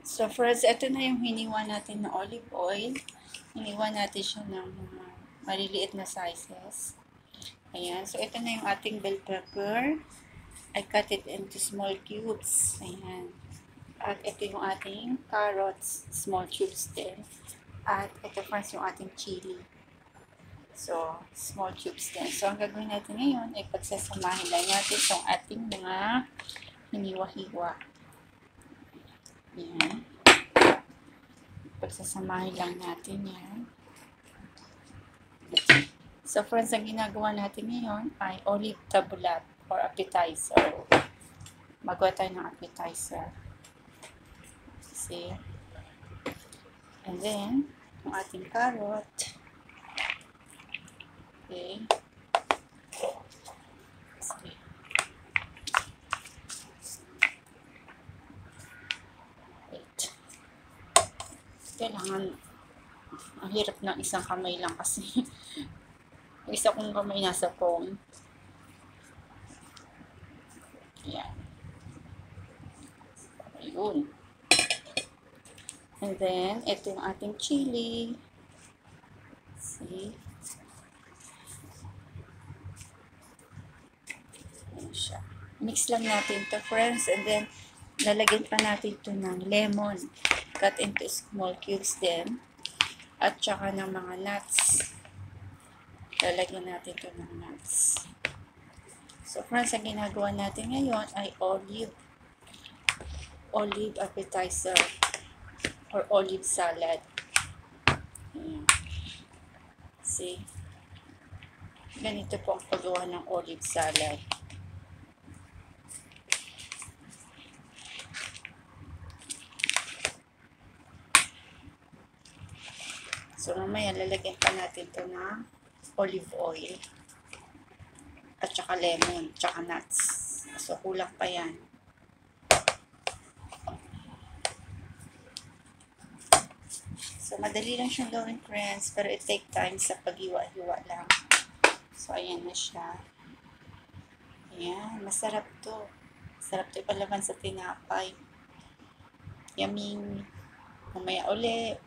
So first, ito na yung hiniwa natin na olive oil. Hiniwa natin siya ng mga maliliit na sizes. Ayan. So ito na yung ating bell pepper. I cut it into small cubes. Ayan. At ito yung ating carrots, small cubes din. At ito first yung ating chili. So, small cubes din. So, ang gagawin natin ngayon ay pagsasamahin lang natin itong ating mga hiniwa-hiwa. Ayan. Pagsasamahin lang natin yan. So, friends, ang ginagawa natin ngayon ay olive tabulat or appetizer. Magawa tayo ng appetizer. See? And then, yung ating carrot. Okay. See? Wait. Kailangan, ang hirap ng isang kamay lang kasi yung isa kong kamay nasa phone. Ayan. Ayun. And then, ito yung ating chili. See? Ayan siya. Mix lang natin to, friends. And then, lalagyan pa natin ito ng lemon. Cut into small cubes din. At saka ng mga nuts. Lalagyan natin ito ng nuts. So, friends, ang ginagawa natin ngayon ay olive appetizer or olive salad. Ayan. See? Ganito po ang paggawa ng olive salad. So, mamaya lalagyan pa natin ito ng olive oil at saka lemon, saka nuts. So, kulang pa yan. So, madali lang siyang gawin, friends, pero it take time sa paghiwa-hiwa lang. So, ayan na siya. Ayan, masarap to. Masarap to ipalaman sa tinapay. Yummy. Mamaya uli.